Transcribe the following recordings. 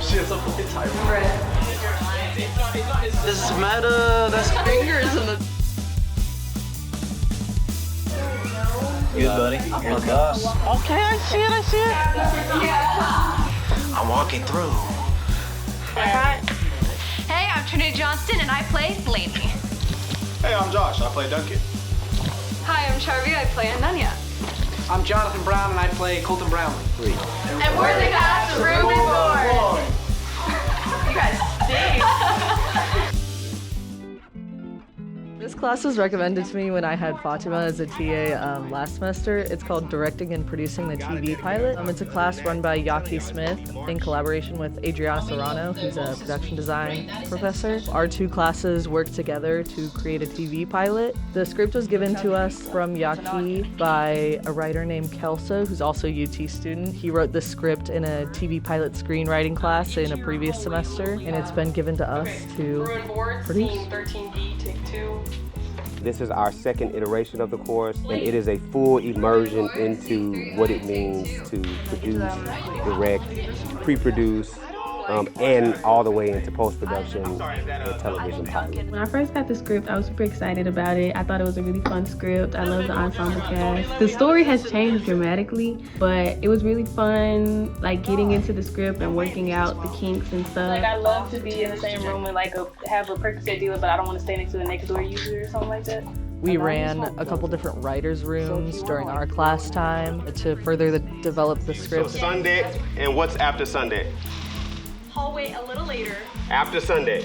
She has a fucking title. This is meta. That's fingers in the. Good, buddy. Here's the bus. Okay, I see it. I'm walking through. Hey, I'm Trinity Johnston, and I play Lainey. Hey, I'm Josh. I play Duncan. Hi, I'm Charvy. I play Ananya. I'm Jonathan Brown, and I play Colton Brownlee. And we're the cast of Room and Board. You guys stink. This class was recommended to me when I had Fatima as a TA last semester. It's called Directing and Producing the TV Pilot. It's a class run by Yaki Smith in collaboration with Adriana Serrano, who's a production design professor. Our two classes worked together to create a TV pilot. The script was given to us from Yaki by a writer named Kelso, who's also a UT student. He wrote the script in a TV pilot screenwriting class in a previous semester, and it's been given to us to produce. Scene 13D, take 2. This is our second iteration of the course, and it is a full immersion into what it means to produce, direct, pre-produce, and all the way into post-production and television pilot. When I first got the script, I was super excited about it. I thought it was a really fun script. I love the ensemble cast. The story has changed dramatically, but it was really fun, like getting into the script and working out the kinks and stuff. Like, I love to be in the same room and like have a Percocet dealer, but I don't want to stay next to a next door user or something like that. We ran a couple different writers' rooms during our class time to further develop the script. So Sunday, and what's after Sunday? Hallway a little later. After Sunday.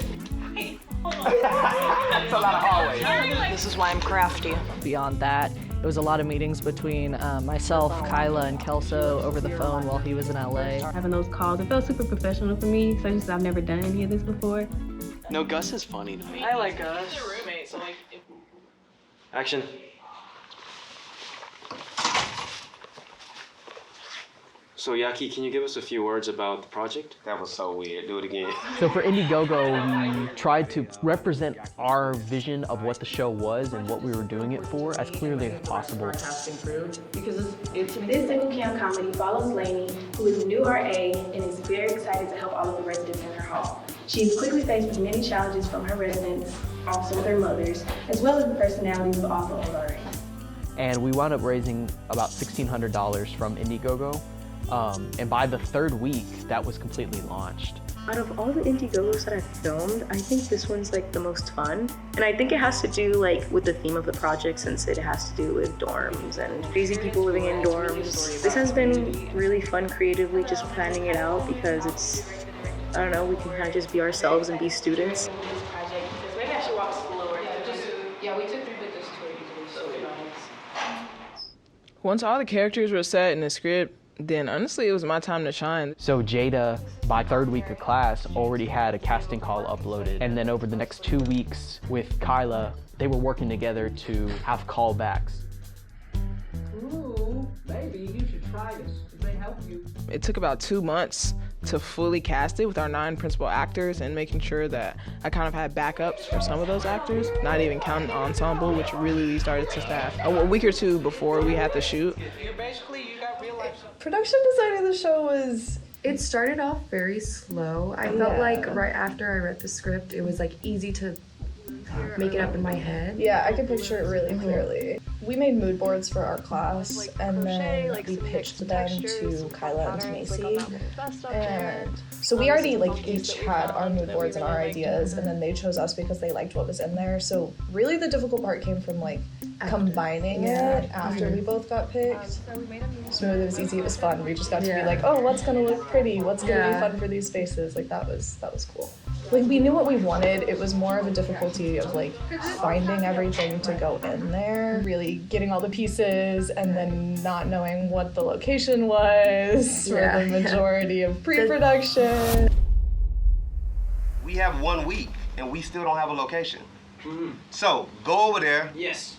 Wait, hold on. That's a lot of hallways. This is why I'm crafty. Beyond that, it was a lot of meetings between myself, Kyla, and Kelso over the phone while he was in LA. Having those calls, it felt super professional for me, especially since I've never done any of this before. No, Gus is funny to me. I like Gus. Your roommate, so like. Action. So Yaki, can you give us a few words about the project? That was so weird. Do it again. So for Indiegogo, we tried to represent our vision of what the show was and what we were doing it for as clearly as possible. This single cam comedy follows Lainey, who is a new RA and is very excited to help all of the residents in her hall. She is quickly faced with many challenges from her residents, also their mothers, as well as the personalities of all the old RAs. And we wound up raising about $1,600 from Indiegogo. And by the third week, that was completely launched. Out of all the Indiegogos that I've filmed, I think this one's like the most fun. And I think it has to do like with the theme of the project, since it has to do with dorms and crazy people living in dorms. This has been really fun creatively, just planning it out, because it's, I don't know, we can kind of just be ourselves and be students. Maybe I should walk slower. Yeah, we took the this tour because it was so nice. Once all the characters were set in the script, then honestly it was my time to shine. So Jaida, by third week of class, already had a casting call uploaded. And then over the next 2 weeks with Kyla, they were working together to have callbacks. Ooh, baby, you should try this. It may help you. It took about 2 months to fully cast it with our 9 principal actors and making sure that I kind of had backups for some of those actors, not even counting ensemble, which really we started to staff a week or 2 before we had to shoot. Production design of the show was, it started off very slow. I felt like right after I read the script, it was like easy to make it up in my head. Yeah, I could picture it really clearly. We made mood boards for our class, and then we pitched them to Kyla and to Macy. And so we already like each had our mood boards and our ideas, and then they chose us because they liked what was in there. So really the difficult part came from like combining it after we both got picked. So it was easy, it was fun. We just got to be like, oh, what's gonna look pretty? What's gonna be fun for these spaces? Like that was cool. Like we knew what we wanted. It was more of a difficulty of like finding everything to go in there, really getting all the pieces, and then not knowing what the location was for the majority of pre-production. We have 1 week and we still don't have a location. So go over there. Yes.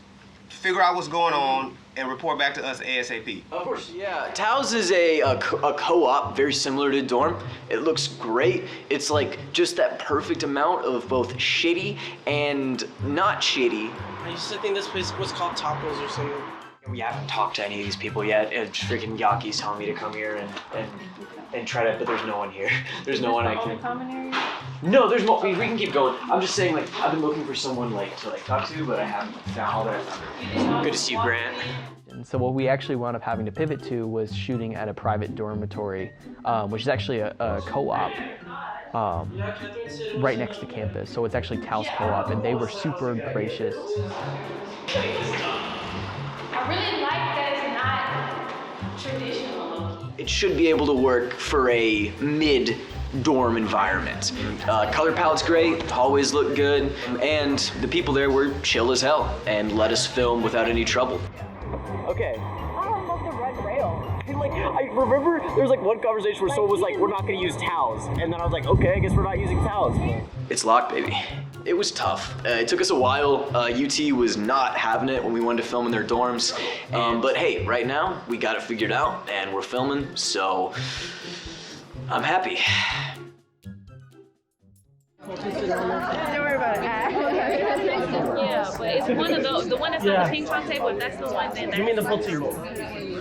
Figure out what's going on and report back to us ASAP. Of course, yeah. Taos is a co-op very similar to dorm. It looks great. It's like just that perfect amount of both shitty and not shitty. I used to think this place was called Tacos or something. We haven't talked to any of these people yet, and freaking Yaki's telling me to come here and try to, but there's no one here. There's no one I can. Common area? No, there's more. We can keep going. I'm just saying, like, I've been looking for someone to talk to, but I haven't found all that I found. Good to see you, Grant. And so what we actually wound up having to pivot to was shooting at a private dormitory, which is actually a co-op right next to campus. So it's actually Taos Co-op, and they were super gracious. I really like that it's not traditional. It should be able to work for a mid-dorm environment. Color palette's great, hallways look good, and the people there were chill as hell and let us film without any trouble. Okay. I love the red rail. I remember there was one conversation where someone was like, we're not gonna use towels. And then I was like, okay, I guess we're not using towels. It's locked, baby. It was tough. It took us a while. UT was not having it when we wanted to film in their dorms. But hey, right now, we got it figured out and we're filming, so I'm happy. Don't worry about it. Yeah, but it's one of those, the one that's on the ping pong table, if that's the one, then that's... You mean the pool table?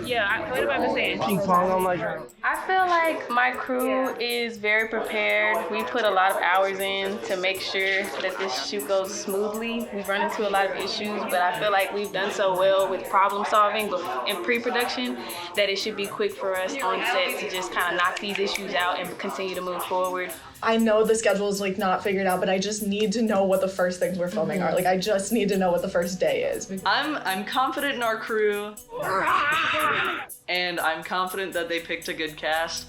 Yeah, what have I been saying? Ping pong, I'm like... I feel like my crew is very prepared. We put a lot of hours in to make sure that this shoot goes smoothly. We've run into a lot of issues, but I feel like we've done so well with problem solving in pre-production that it should be quick for us on set to just kind of knock these issues out and continue to move forward. I know the schedule is not figured out, but I just need to know what the first things we're filming are. I just need to know what the first day is. I'm confident in our crew, and I'm confident that they picked a good cast.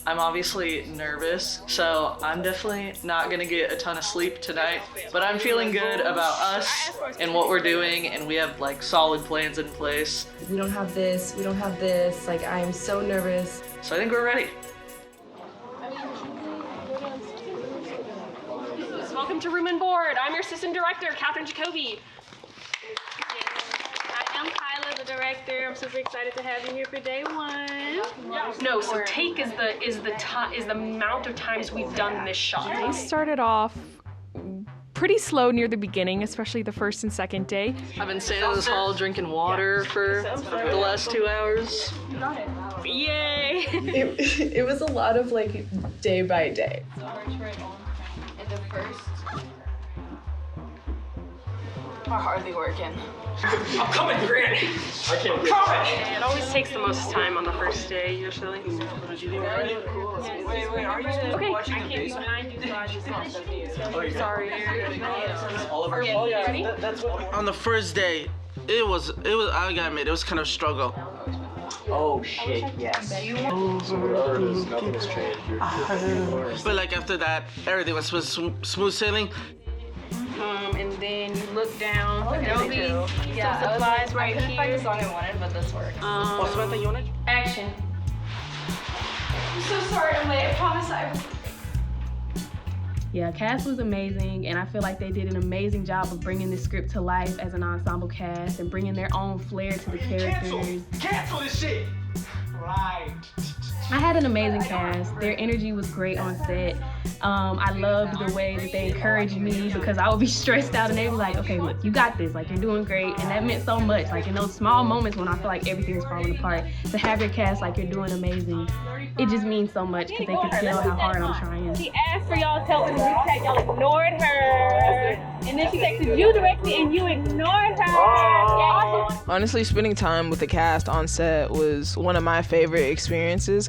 I'm obviously nervous, so I'm definitely not gonna get a ton of sleep tonight, but I'm feeling good about us and what we're doing, and we have solid plans in place. We don't have this, we don't have this. I am so nervous. So I think we're ready. Welcome to Room and Board. I'm your assistant director, Catherine Jacoby. I am Kyla, the director. I'm super excited to have you here for day one. No, so take is the amount of times we've done this shot. They started off pretty slow near the beginning, especially the first and second day. I've been standing in this hall drinking water for the last 2 hours. Yay! It was a lot of day by day. We're hardly working. I'm coming, Grant! I can't get it. It always takes the most time on the first day, usually. Wait, are you Okay. I can't be behind you, so I just want to Sorry. That's what... On the first day, it was, I gotta admit, it was kind of a struggle. Oh shit, yes. But after that, everything was smooth sailing. And then you look down. There'll be some supplies right here. I couldn't find the song I wanted, but this works. What's the thing you wanted? Action. I'm so sorry I'm late. I promise Yeah, cast was amazing, and I feel like they did an amazing job of bringing this script to life as an ensemble cast and bringing their own flair to the characters. Cancel this shit! Right. I had an amazing cast. Their energy was great on set. I loved the way that they encouraged me because I would be stressed out and they'd be like, okay, look, you got this. You're doing great. And that meant so much. In those small moments when I feel like everything is falling apart, to have your cast you're doing amazing, it just means so much because they can tell how hard I'm trying. She asked for y'all's help in the group chat. Y'all ignored her. And then she texted you directly and you ignored her. Honestly, spending time with the cast on set was one of my favorite experiences.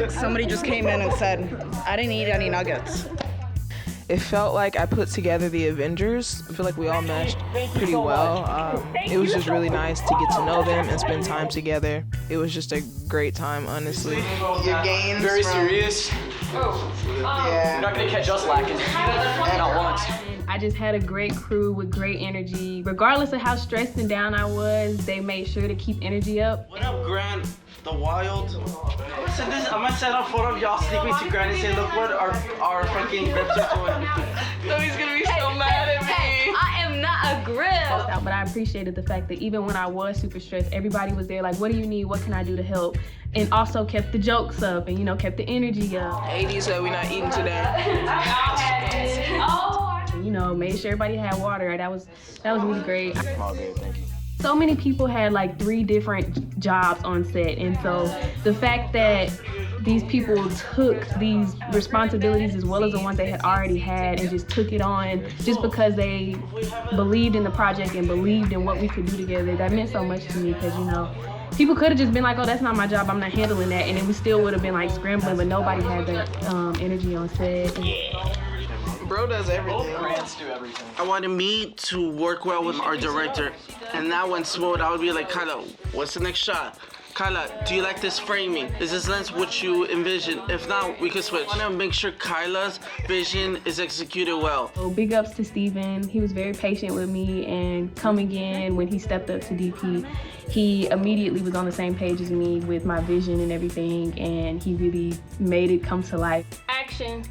Somebody just came in and said, I didn't eat any nuggets. It felt like I put together the Avengers. I feel like we all meshed pretty well. It was just really nice to get to know them and spend time together. It was just a great time, honestly. Your gains Very serious. Yeah. You're not gonna catch us lacking. Not once. I just had a great crew with great energy. Regardless of how stressed and down I was, they made sure to keep energy up. What up, Grant? The Wild? So I'm gonna set up photo of y'all sneaking to Grant and say, look what our fucking grips are doing. So he's gonna be so mad at me. I am not a grip. But I appreciated the fact that even when I was super stressed, everybody was there what do you need? What can I do to help? And also kept the jokes up and, kept the energy up. AD said we're not eating today. Made sure everybody had water. That was really great. All good, thank you. So many people had like 3 different jobs on set, and so the fact that these people took these responsibilities as well as the ones they had already had and just took it on just because they believed in the project and believed in what we could do together, that meant so much to me because, you know, people could have just been like, oh, that's not my job, I'm not handling that, and then we still would have been like scrambling, but nobody had that energy on set. Bro does everything. Do everything. I wanted me to work well with our director, and that went smooth. I would be like, Kyla, what's the next shot? Kyla, do you like this framing? Is this lens what you envision? If not, we could switch. I want to make sure Kyla's vision is executed well. So big ups to Steven. He was very patient with me, and coming in when he stepped up to DP, he immediately was on the same page as me with my vision and everything, and he really made it come to life. Action.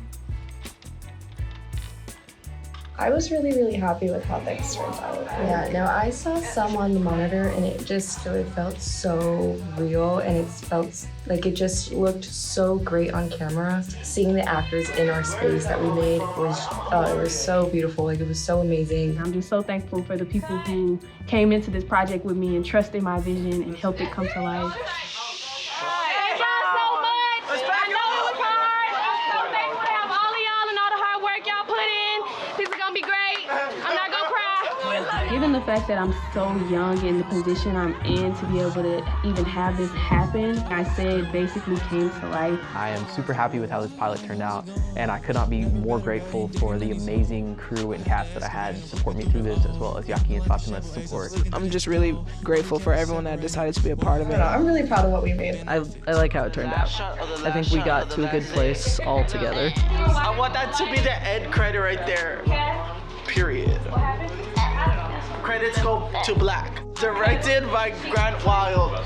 I was really, really happy with how things turned out. Yeah, no, I saw some on the monitor and it just really felt so real, and it felt like it just looked so great on camera. Seeing the actors in our space that we made was so beautiful. Like, it was so amazing. I'm just so thankful for the people who came into this project with me and trusted my vision and helped it come to life. Thank y'all so much. I know it was hard. I'm so thankful to have all of y'all and all the hard work y'all put in. This is gonna be great. I'm not gonna cry. Given the fact that I'm so young in the position I'm in, to be able to even have this happen, I said basically came to life. I am super happy with how this pilot turned out, and I could not be more grateful for the amazing crew and cast that I had support me through this, as well as Yaki and Fatima's support. I'm just really grateful for everyone that decided to be a part of it. I'm really proud of what we made. I like how it turned out. I think we got to a good place all together. I want that to be the end credit right there. Period. Credits go to black. Directed by Grant Wild.